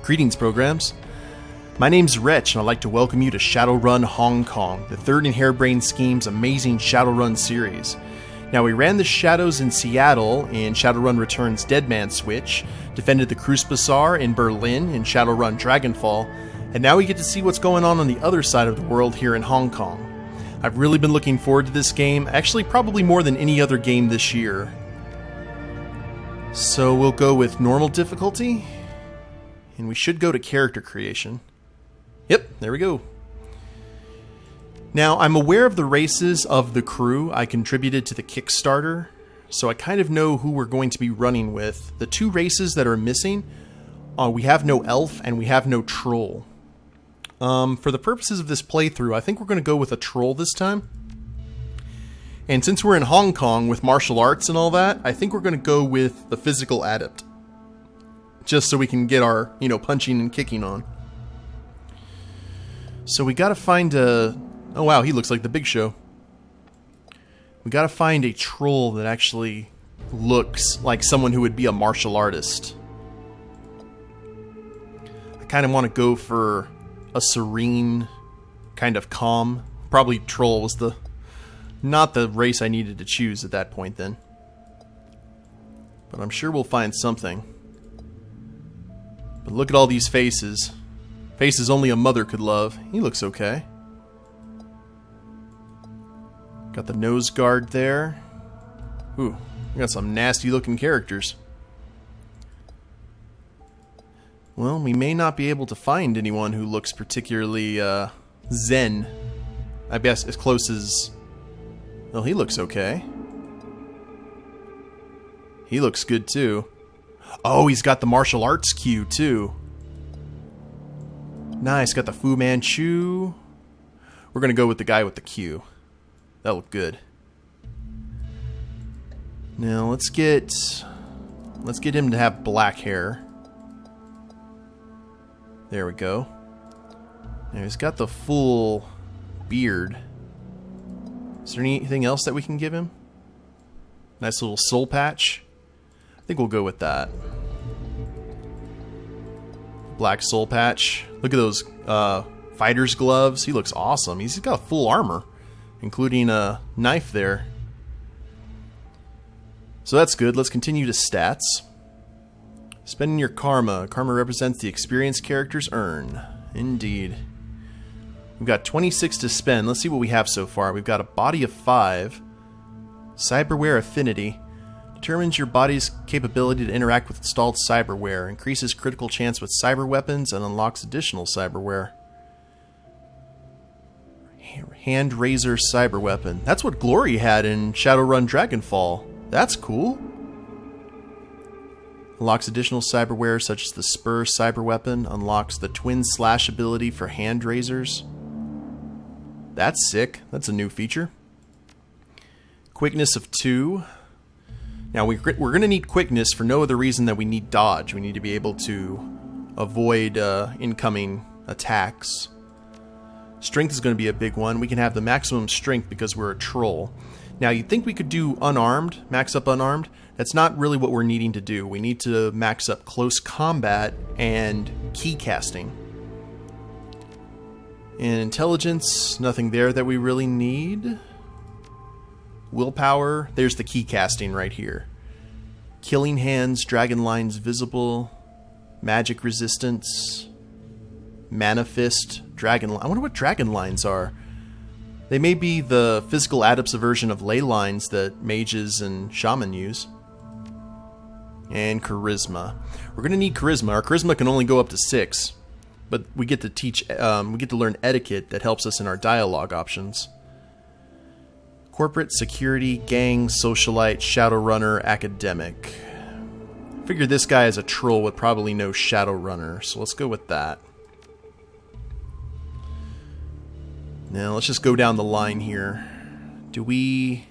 Greetings, programs. My name's Wretch, and I'd like to welcome you to Shadowrun Hong Kong, the third in Harebrained Scheme's amazing Shadowrun series. Now, we ran the Shadows in Seattle in Shadowrun Returns Deadman Switch, defended the Crucible in Berlin in Shadowrun Dragonfall, and now we get to see what's going on the other side of the world here in Hong Kong. I've really been looking forward to this game, actually probably more than any other game this year. So we'll go with normal difficulty, and we should go to character creation. Yep, there we go. Now, I'm aware of the races of the crew I contributed to the Kickstarter, so I kind of know who we're going to be running with. The two races that are missing, we have no elf and we have no troll. For the purposes of this playthrough, I think we're going to go with a troll this time. And since we're in Hong Kong with martial arts and all that, I think we're going to go with the Physical Adept. Just so we can get our, punching and kicking on. So we gotta find a... Oh wow, he looks like the Big Show. We gotta find a troll that actually looks like someone who would be a martial artist. I kind of want to go for a serene, kind of calm. Probably troll was not the race I needed to choose at that point then. But I'm sure we'll find something. But look at all these faces. Faces only a mother could love. He looks okay. Got the nose guard there. Ooh, we got some nasty looking characters. Well, we may not be able to find anyone who looks particularly zen. I guess as close as... Well, he looks okay. He looks good too. Oh, he's got the martial arts cue too. Nice, got the Fu Manchu. We're gonna go with the guy with the cue. That looked good. Now let's get him to have black hair. There we go. Now he's got the full beard. Is there anything else that we can give him? Nice little soul patch. I think we'll go with that. Black soul patch. Look at those fighter's gloves. He looks awesome. He's got full armor, including a knife there. So that's good. Let's continue to stats. Spending your karma. Karma represents the experience characters earn. Indeed. We've got 26 to spend. Let's see what we have so far. We've got a body of 5. Cyberware affinity. Determines your body's capability to interact with installed cyberware. Increases critical chance with cyber weapons and unlocks additional cyberware. Hand razor cyber weapon. That's what Glory had in Shadowrun Dragonfall. That's cool. Unlocks additional cyberware such as the Spur cyber weapon. Unlocks the twin slash ability for hand razors. That's sick. That's a new feature. Quickness of 2. Now we're going to need quickness for no other reason than we need dodge. We need to be able to avoid incoming attacks. Strength is going to be a big one. We can have the maximum strength because we're a troll. Now you'd think we could do unarmed, max up unarmed. That's not really what we're needing to do. We need to max up close combat and key casting. And intelligence, nothing there that we really need. Willpower, there's the key casting right here. Killing hands, dragon lines visible, magic resistance, mana fist, dragon line. I wonder what dragon lines are. They may be the Physical Adept's version of ley lines that mages and shaman use. And charisma. We're going to need charisma. Our charisma can only go up to 6, but we get to learn etiquette that helps us in our dialogue options. Corporate, security, gang, socialite, shadowrunner, academic. I figure this guy as a troll would probably know Shadowrunner, so let's go with that. Now let's just go down the line here. Do we...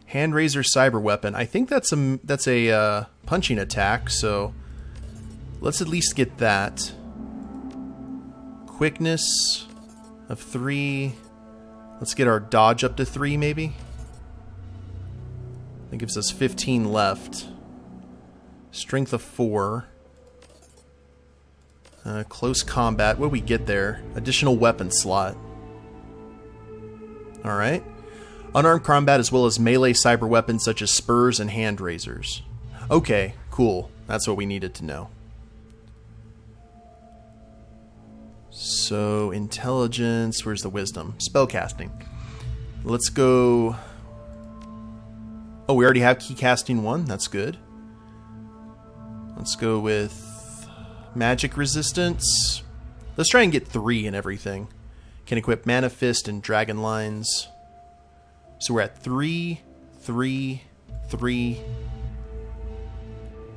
Hand razor cyber weapon. I think that's a punching attack, so let's at least get that. Quickness of 3... Let's get our dodge up to 3, maybe. That gives us 15 left. Strength of 4. Close combat. What do we get there? Additional weapon slot. Alright. Unarmed combat as well as melee cyber weapons such as spurs and hand razors. Okay, cool. That's what we needed to know. So, intelligence. Where's the wisdom? Spellcasting. Let's go... Oh, we already have keycasting 1. That's good. Let's go with magic resistance. Let's try and get 3 in everything. Can equip Mana Fist and Dragon Lines. So we're at 3, 3, 3.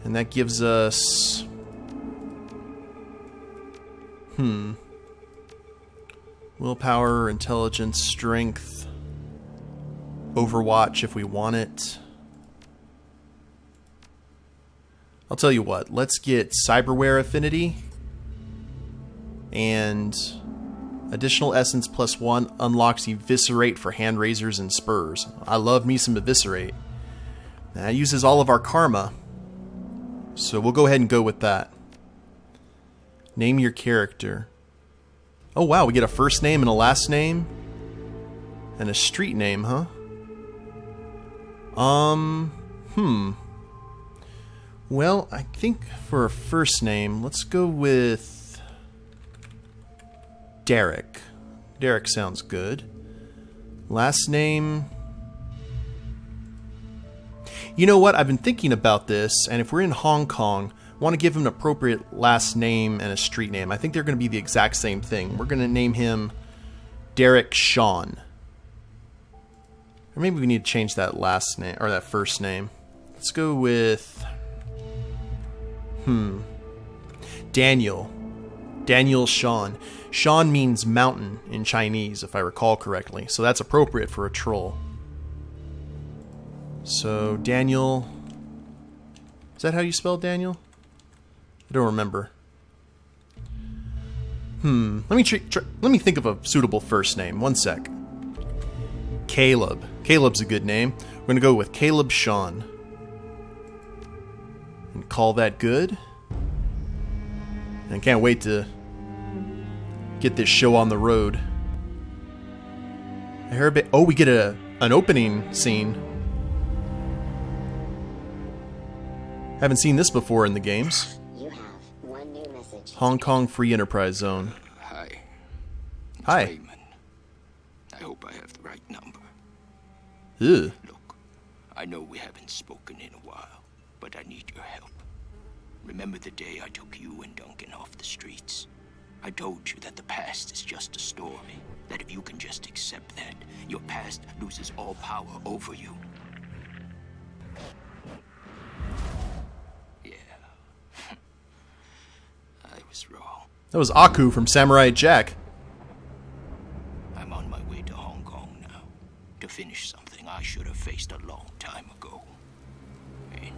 And that gives us... Willpower, intelligence, strength. Overwatch if we want it. I'll tell you what, let's get Cyberware Affinity. And additional essence +1 unlocks Eviscerate for hand razors and spurs. I love me some Eviscerate. That uses all of our karma. So we'll go ahead and go with that. Name your character. Oh wow, we get a first name and a last name. And a street name, huh? Well, I think for a first name, let's go with Derek. Derek sounds good. Last name... You know what? I've been thinking about this, and if we're in Hong Kong, I want to give him an appropriate last name and a street name. I think they're going to be the exact same thing. We're going to name him Derek Shan. Or maybe we need to change that last name, or that first name. Let's go with... Daniel. Daniel Shan. Shan means mountain in Chinese, if I recall correctly. So that's appropriate for a troll. So, Daniel... Is that how you spell Daniel? I don't remember. Let me think of a suitable first name. One sec. Caleb. Caleb's a good name. We're going to go with Caleb Shan. And call that good. And I can't wait to get this show on the road. I heard a bit... Oh, we get an opening scene. Haven't seen this before in the games. You have one new message. Hong Kong Free Enterprise Zone. Hi. It's Hi. Raymond. I hope I have the right number. Ugh. Look, I know we haven't spoken in a while, but I need your help. Remember the day I took you and Duncan off the streets? I told you that the past is just a story, that if you can just accept that, your past loses all power over you. Yeah. I was wrong. That was Aku from Samurai Jack. I'm on my way to Hong Kong now, to finish something I should have faced a long time ago. And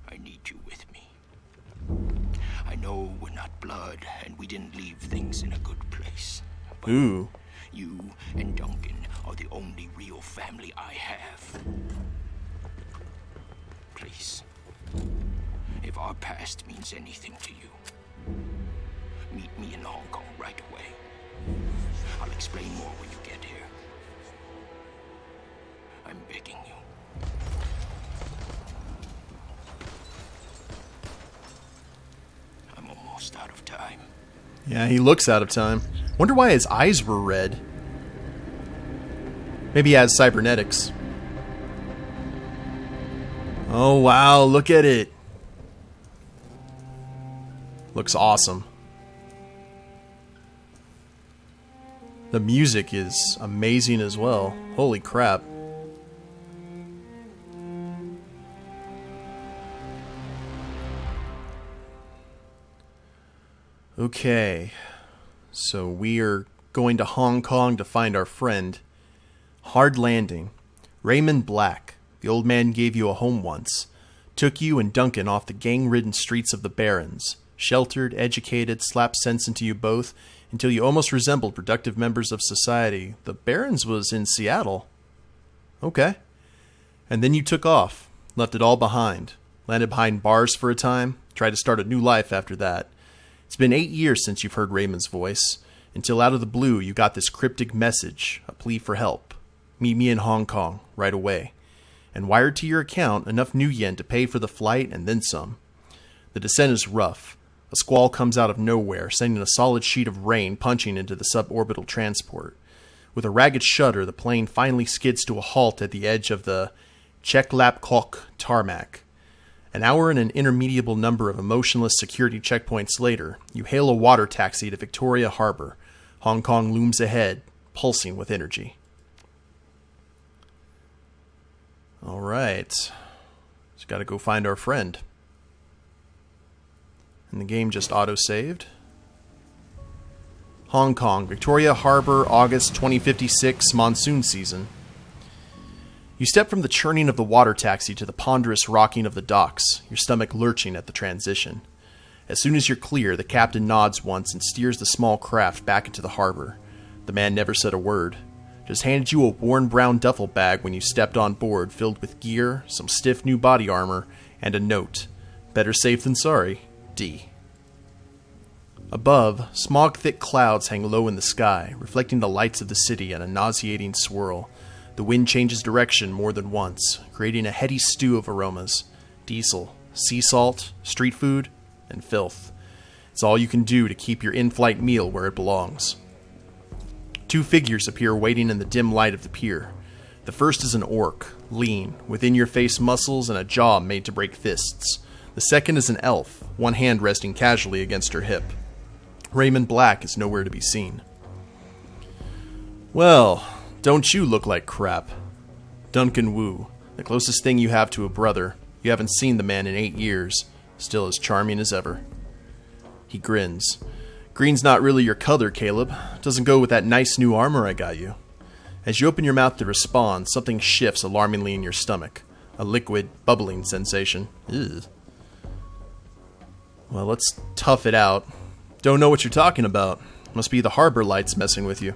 I need you with me. I know we're not blood, and we didn't leave things in a good place. But Ooh. you and Duncan are the only real family I have. Please, if our past means anything to you, meet me in Hong Kong right away. I'll explain more when you get here. I'm begging you. I'm almost out of time. Yeah, he looks out of time. Wonder why his eyes were red. Maybe he has cybernetics. Oh wow, look at it. Looks awesome. The music is amazing as well. Holy crap. Okay. So we are going to Hong Kong to find our friend. Hard landing. Raymond Black. The old man gave you a home once. Took you and Duncan off the gang-ridden streets of the Barrens. Sheltered, educated, slapped sense into you both until you almost resembled productive members of society. The Barrens was in Seattle. Okay. And then you took off. Left it all behind. landed behind bars for a time, tried to start a new life after that. It's been 8 years since you've heard Raymond's voice, until out of the blue you got this cryptic message, a plea for help. Meet me in Hong Kong, right away. And wired to your account enough new yen to pay for the flight and then some. The descent is rough. A squall comes out of nowhere, sending a solid sheet of rain punching into the suborbital transport. With a ragged shudder, the plane finally skids to a halt at the edge of the Cheklapkok tarmac. An hour and an interminable number of emotionless security checkpoints later, you hail a water taxi to Victoria Harbor. Hong Kong looms ahead, pulsing with energy. All right. Just got to go find our friend. And the game just auto-saved. Hong Kong, Victoria Harbor, August 2056, monsoon season. You step from the churning of the water taxi to the ponderous rocking of the docks, your stomach lurching at the transition. As soon as you're clear, the captain nods once and steers the small craft back into the harbor. The man never said a word. Just handed you a worn brown duffel bag when you stepped on board, filled with gear, some stiff new body armor, and a note. Better safe than sorry. D. Above, smog-thick clouds hang low in the sky, reflecting the lights of the city in a nauseating swirl. The wind changes direction more than once, creating a heady stew of aromas. Diesel, sea salt, street food, and filth. It's all you can do to keep your in-flight meal where it belongs. 2 figures appear waiting in the dim light of the pier. The first is an orc, lean, with in-your-face muscles and a jaw made to break fists. The second is an elf, one hand resting casually against her hip. Raymond Black is nowhere to be seen. Well, don't you look like crap? Duncan Wu, the closest thing you have to a brother. You haven't seen the man in 8 years. Still as charming as ever. He grins. Green's not really your color, Caleb. Doesn't go with that nice new armor I got you. As you open your mouth to respond, something shifts alarmingly in your stomach. A liquid, bubbling sensation. Ugh. Well, let's tough it out. Don't know what you're talking about. Must be the harbor lights messing with you.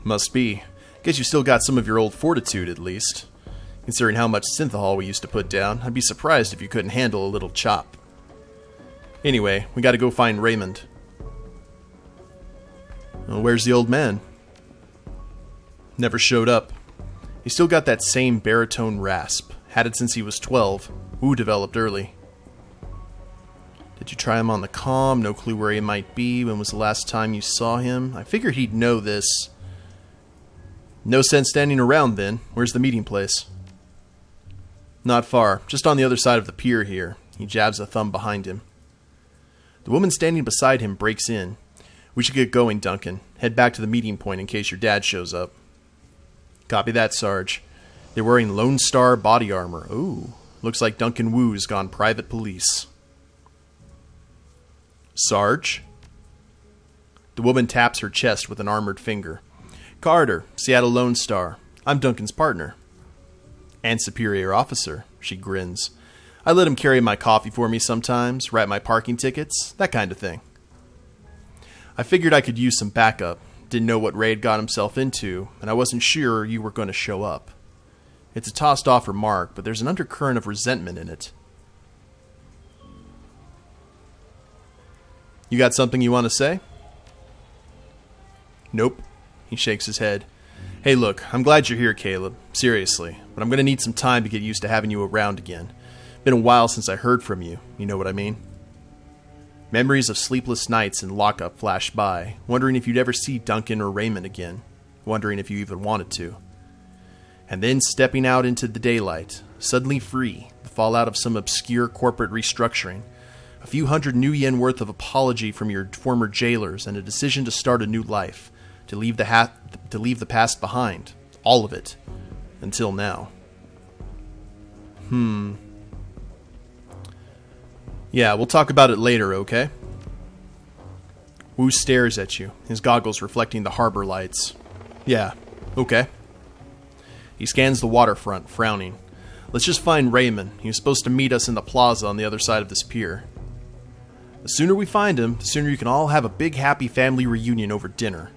Must be. Guess you still got some of your old fortitude, at least. Considering how much synthahol we used to put down, I'd be surprised if you couldn't handle a little chop. Anyway, we gotta go find Raymond. Well, where's the old man? Never showed up. He's still got that same baritone rasp. Had it since he was 12. Wu developed early. Did you try him on the comm? No clue where he might be. When was the last time you saw him? I figured he'd know this. No sense standing around then. Where's the meeting place? Not far. Just on the other side of the pier here. He jabs a thumb behind him. The woman standing beside him breaks in. We should get going, Duncan. Head back to the meeting point in case your dad shows up. Copy that, Sarge. They're wearing Lone Star body armor. Ooh. Looks like Duncan Wu's gone private police. Sarge? The woman taps her chest with an armored finger. Carter, Seattle Lone Star. I'm Duncan's partner. And superior officer, she grins. I let him carry my coffee for me sometimes, write my parking tickets, that kind of thing. I figured I could use some backup. Didn't know what Raid got himself into, and I wasn't sure you were going to show up. It's a tossed-off remark, but there's an undercurrent of resentment in it. You got something you want to say? Nope. He shakes his head. Hey, look, I'm glad you're here, Caleb. Seriously. But I'm going to need some time to get used to having you around again. Been a while since I heard from you. You know what I mean? Memories of sleepless nights in lockup flash by, wondering if you'd ever see Duncan or Raymond again. Wondering if you even wanted to. And then stepping out into the daylight, suddenly free, the fallout of some obscure corporate restructuring. A few hundred new yen worth of apology from your former jailers and a decision to start a new life. To leave the past behind. All of it. Until now. Yeah, we'll talk about it later, okay? Wu stares at you, his goggles reflecting the harbor lights. Yeah, okay. He scans the waterfront, frowning. Let's just find Raymond. He was supposed to meet us in the plaza on the other side of this pier. The sooner we find him, the sooner you can all have a big happy family reunion over dinner.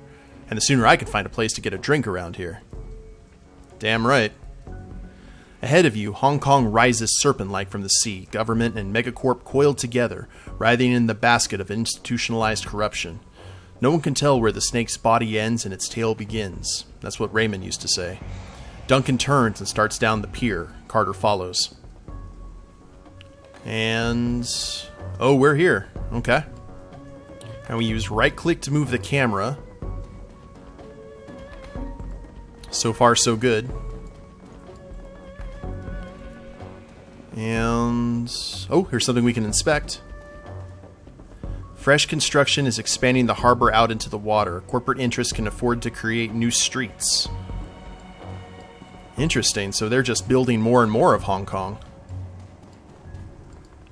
And the sooner I can find a place to get a drink around here. Damn right. Ahead of you, Hong Kong rises serpent-like from the sea, government and megacorp coiled together, writhing in the basket of institutionalized corruption. No one can tell where the snake's body ends and its tail begins. That's what Raymond used to say. Duncan turns and starts down the pier. Carter follows. And... oh, we're here. Okay. And we use right-click to move the camera. So far, so good. And... oh, here's something we can inspect. Fresh construction is expanding the harbor out into the water. Corporate interests can afford to create new streets. Interesting, so they're just building more and more of Hong Kong.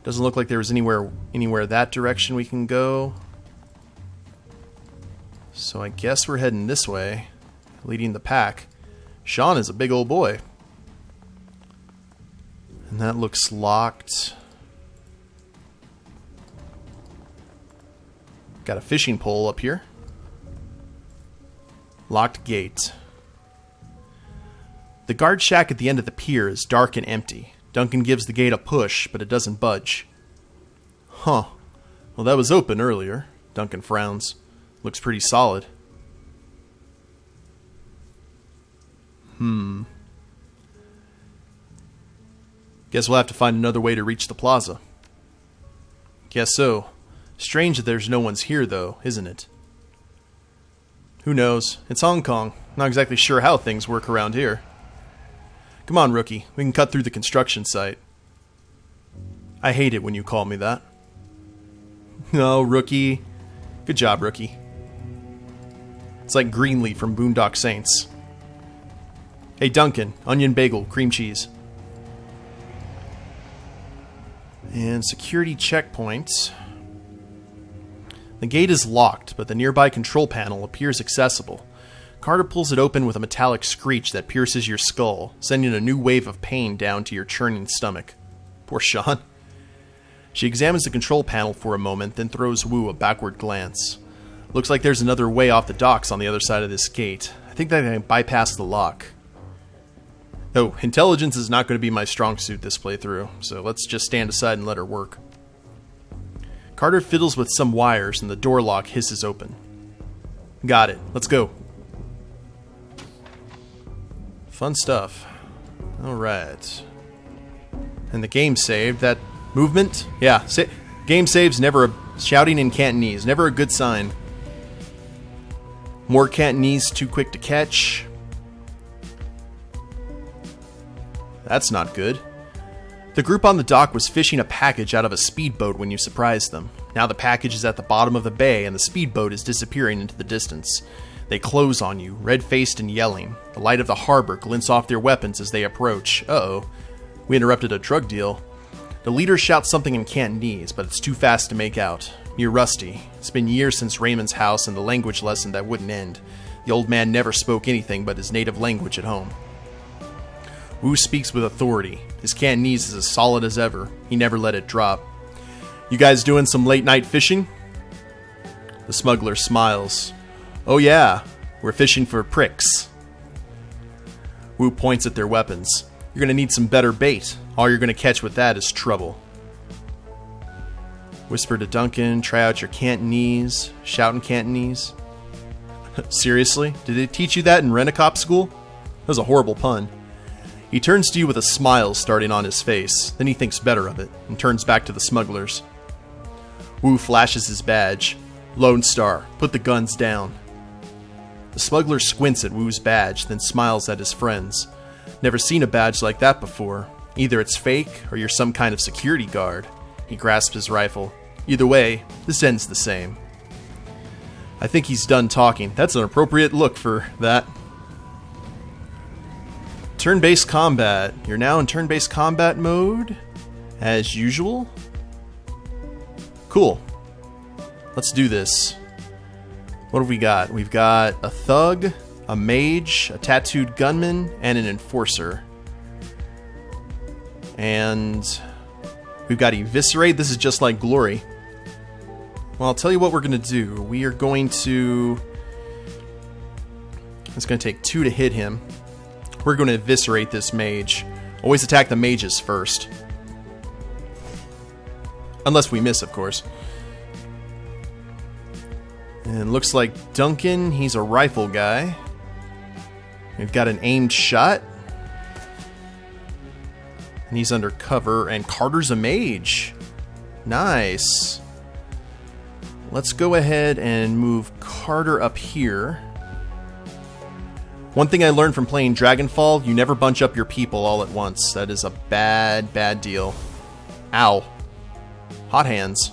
Doesn't look like there was anywhere that direction we can go. So I guess we're heading this way, leading the pack. Shan is a big old boy. And that looks locked. Got a fishing pole up here. Locked gate. The guard shack at the end of the pier is dark and empty. Duncan gives the gate a push, but it doesn't budge. Huh. Well, that was open earlier. Duncan frowns. Looks pretty solid. Guess we'll have to find another way to reach the plaza. Guess so. Strange that there's no one's here, though, isn't it? Who knows? It's Hong Kong. Not exactly sure how things work around here. Come on, rookie. We can cut through the construction site. I hate it when you call me that. No, rookie. Good job, rookie. It's like Greenlee from Boondock Saints. Hey, Duncan. Onion bagel, cream cheese. And security checkpoint. The gate is locked, but the nearby control panel appears accessible. Carter pulls it open with a metallic screech that pierces your skull, sending a new wave of pain down to your churning stomach. Poor Shan. She examines the control panel for a moment, then throws Wu a backward glance. Looks like there's another way off the docks on the other side of this gate. I think that I can bypass the lock. Oh, intelligence is not going to be my strong suit this playthrough, so let's just stand aside and let her work. Carter fiddles with some wires and the door lock hisses open. Got it. Let's go. Fun stuff. Alright. And the game saved. That movement? Yeah. Game saves never shouting in Cantonese. Never a good sign. More Cantonese too quick to catch. That's not good. The group on the dock was fishing a package out of a speedboat when you surprised them. Now the package is at the bottom of the bay and the speedboat is disappearing into the distance. They close on you, red-faced and yelling. The light of the harbor glints off their weapons as they approach. Uh-oh. We interrupted a drug deal. The leader shouts something in Cantonese, but it's too fast to make out. You're rusty. It's been years since Raymond's house and the language lesson that wouldn't end. The old man never spoke anything but his native language at home. Wu speaks with authority. His Cantonese is as solid as ever. He never let it drop. You guys doing some late-night fishing? The smuggler smiles. Oh yeah, we're fishing for pricks. Wu points at their weapons. You're gonna need some better bait. All you're gonna catch with that is trouble. Whisper to Duncan, try out your Cantonese. Shout in Cantonese. Seriously? Did they teach you that in Rent-A-Cop school? That was a horrible pun. He turns to you with a smile starting on his face. Then he thinks better of it and turns back to the smugglers. Wu flashes his badge. Lone Star, put the guns down. The smuggler squints at Wu's badge, then smiles at his friends. Never seen a badge like that before. Either it's fake, or you're some kind of security guard. He grasps his rifle. Either way, this ends the same. I think he's done talking. That's an appropriate look for that. Turn-based combat. You're now in turn-based combat mode, as usual. Cool. Let's do this. What have we got? We've got a thug, a mage, a tattooed gunman, and an enforcer. And we've got eviscerate. This is just like glory. Well, I'll tell you what we're going to do. We are going to... It's going to take 2 to hit him. We're going to eviscerate this mage. Always attack the mages first. Unless we miss, of course. And looks like Duncan, he's a rifle guy. We've got an aimed shot. And he's under cover. And Carter's a mage. Nice. Let's go ahead and move Carter up here. One thing I learned from playing Dragonfall, you never bunch up your people all at once. That is a bad, bad deal. Ow. Hot hands.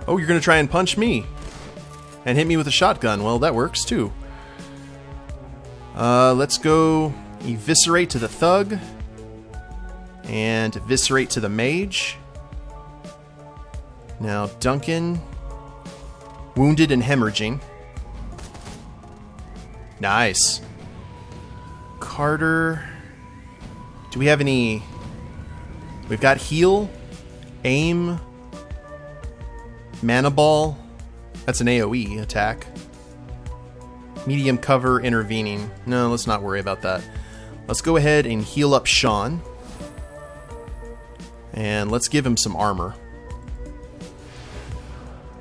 Oh, you're going to try and punch me. And hit me with a shotgun. Well, that works too. Let's go eviscerate to the thug. And eviscerate to the mage. Now, Duncan. Wounded and hemorrhaging. Nice. Carter. Do we have any... We've got heal, aim, mana ball. That's an AoE attack. Medium cover, intervening. No, let's not worry about that. Let's go ahead and heal up Shan. And let's give him some armor.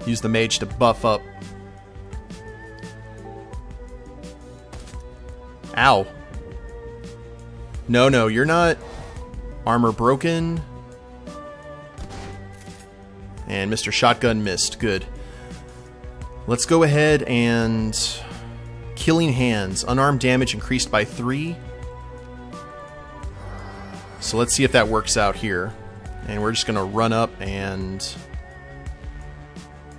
Use the mage to buff up. Ow. No, you're not. Armor broken. And Mr. Shotgun missed. Good. Let's go ahead and... Killing Hands. Unarmed damage increased by 3. So let's see if that works out here. And we're just going to run up and...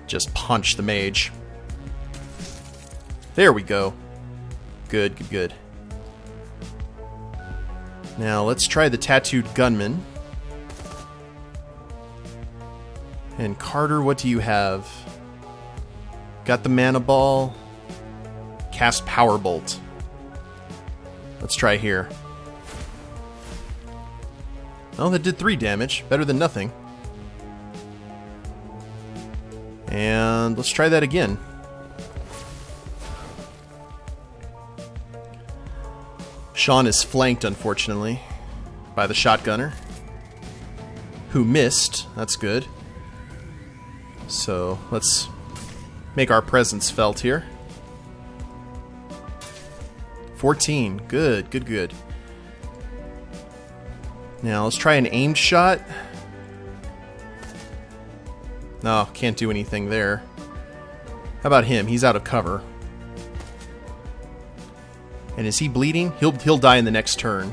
just punch the mage. There we go. Good, good, good. Now, let's try the Tattooed Gunman. And Carter, what do you have? Got the Mana Ball. Cast Power Bolt. Let's try here. Oh, that did 3 damage. Better than nothing. And let's try that again. Shan is flanked, unfortunately, by the shotgunner, who missed. That's good. So let's make our presence felt here. 14. Good, good, good. Now let's try an aimed shot. No, can't do anything there. How about him? He's out of cover. And is he bleeding? He'll die in the next turn.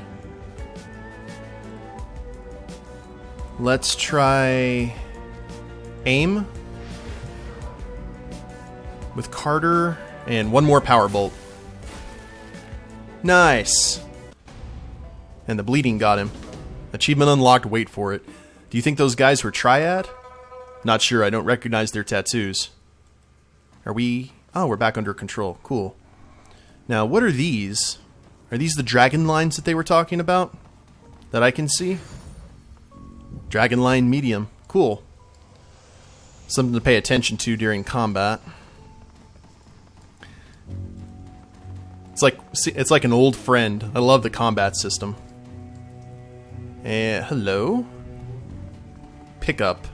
Let's try aim with Carter and one more power bolt. Nice. And the bleeding got him. Achievement unlocked, wait for it. Do you think those guys were Triad? Not sure, I don't recognize their tattoos. Are we... Oh, we're back under control. Cool. Now, what are these? Are these the dragon lines that they were talking about? That I can see? Dragon line medium. Cool. Something to pay attention to during combat. It's like an old friend. I love the combat system. Hello? Pickup.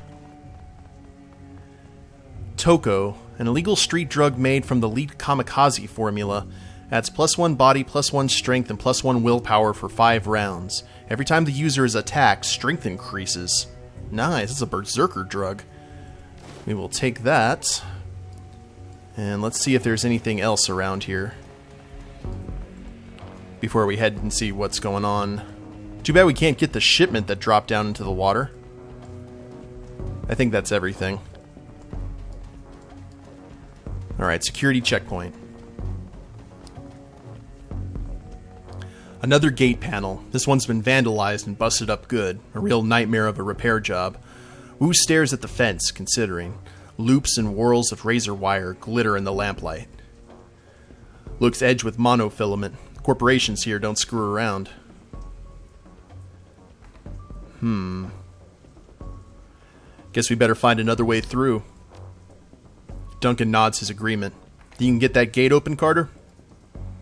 Toko, an illegal street drug made from the Elite Kamikaze formula. Adds +1 body, +1 strength, and +1 willpower for 5 rounds. Every time the user is attacked, strength increases. Nice, it's a berserker drug. We will take that. And let's see if there's anything else around here before we head and see what's going on. Too bad we can't get the shipment that dropped down into the water. I think that's everything. Alright, security checkpoint. Another gate panel. This one's been vandalized and busted up good. A real nightmare of a repair job. Wu stares at the fence, considering. Loops and whorls of razor wire glitter in the lamplight. Looks edged with monofilament. Corporations here don't screw around. Guess we better find another way through. Duncan nods his agreement. You can get that gate open, Carter?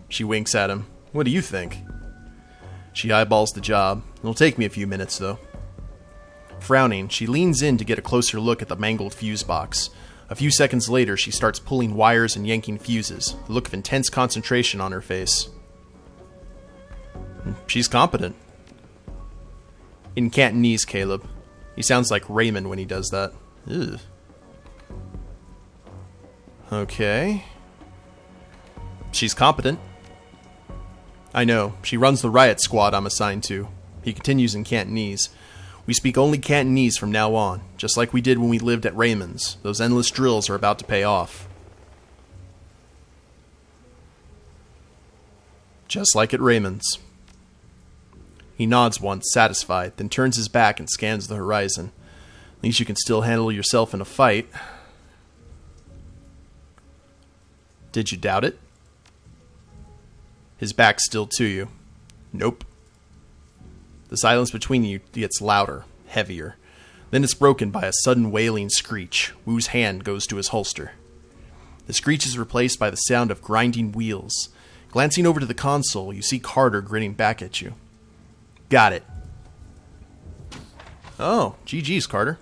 She winks at him. What do you think? She eyeballs the job. It'll take me a few minutes, though. Frowning, she leans in to get a closer look at the mangled fuse box. A few seconds later, she starts pulling wires and yanking fuses, a look of intense concentration on her face. She's competent. In Cantonese, Caleb. He sounds like Raymond when he does that. Ugh. Okay. She's competent. I know. She runs the riot squad I'm assigned to. He continues in Cantonese. We speak only Cantonese from now on, just like we did when we lived at Raymond's. Those endless drills are about to pay off. Just like at Raymond's. He nods once, satisfied, then turns his back and scans the horizon. At least you can still handle yourself in a fight. Did you doubt it? His back's still to you. Nope. The silence between you gets louder, heavier. Then it's broken by a sudden wailing screech. Wu's hand goes to his holster. The screech is replaced by the sound of grinding wheels. Glancing over to the console, you see Carter grinning back at you. Got it. Oh, GG's, Carter.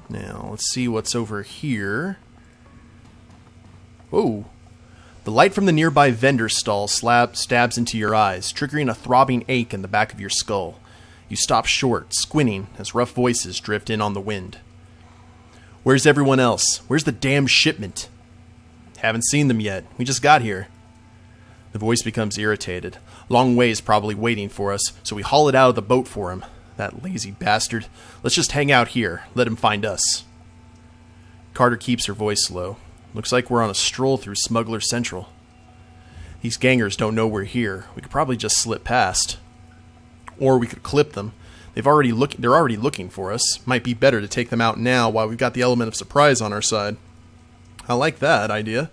Now, let's see what's over here. Whoa. The light from the nearby vendor stall stabs into your eyes, triggering a throbbing ache in the back of your skull. You stop short, squinting, as rough voices drift in on the wind. Where's everyone else? Where's the damn shipment? Haven't seen them yet. We just got here. The voice becomes irritated. Long Way's probably waiting for us, so we haul it out of the boat for him. That lazy bastard. Let's just hang out here. Let him find us. Carter keeps her voice low. Looks like we're on a stroll through Smuggler Central. These gangers don't know we're here. We could probably just slip past. Or we could clip them. They're already looking for us. Might be better to take them out now while we've got the element of surprise on our side. I like that idea.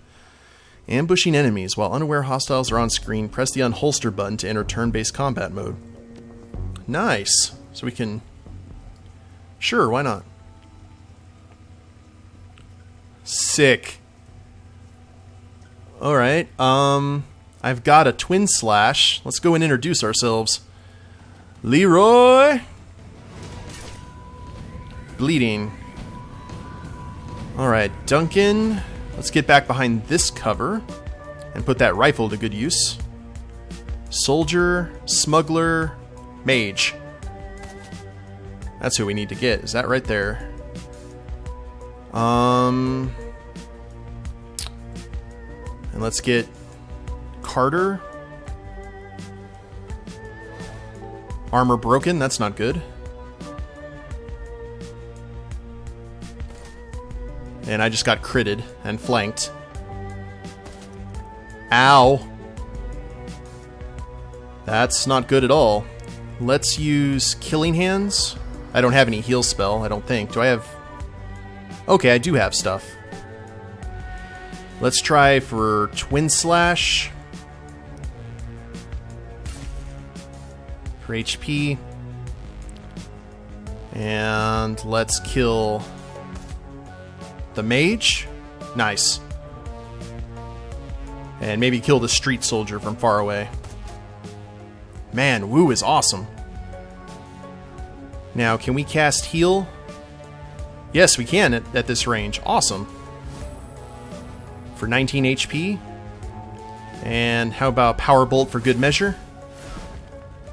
Ambushing enemies while unaware hostiles are on screen. Press the unholster button to enter turn-based combat mode. Nice. So we can... Sure, why not? Sick. Alright, I've got a twin slash. Let's go and introduce ourselves. Leroy! Bleeding. Alright, Duncan. Let's get back behind this cover and put that rifle to good use. Soldier, smuggler, mage. That's who we need to get. Is that right there? And let's get Carter. Armor broken. That's not good. And I just got critted and flanked. Ow. That's not good at all. Let's use Killing Hands. I don't have any heal spell, I don't think. Do I have... Okay, I do have stuff. Let's try for Twin Slash. For HP. And let's kill the mage. Nice. And maybe kill the street soldier from far away. Man, Wu is awesome. Now, can we cast heal? Yes, we can at this range. Awesome. For 19 HP. And how about Power Bolt for good measure?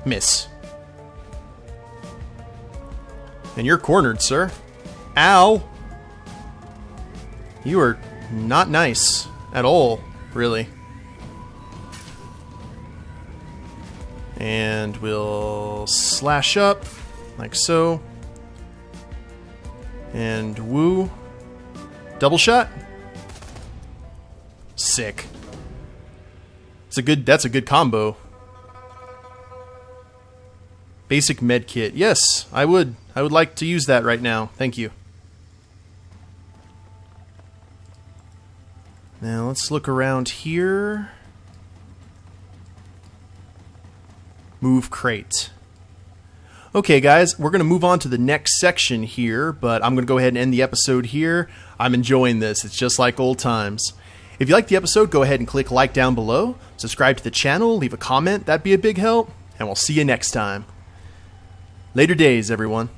Miss. And you're cornered, sir. Ow! You are not nice at all, really. And we'll slash up, like so. And woo. Double shot. Sick. That's a good combo. Basic med kit. Yes, I would like to use that right now. Thank you. Now let's look around here. Move crate. Okay, guys, we're going to move on to the next section here, but I'm going to go ahead and end the episode here. I'm enjoying this. It's just like old times. If you liked the episode, go ahead and click like down below, subscribe to the channel, leave a comment, that'd be a big help, and we'll see you next time. Later days, everyone.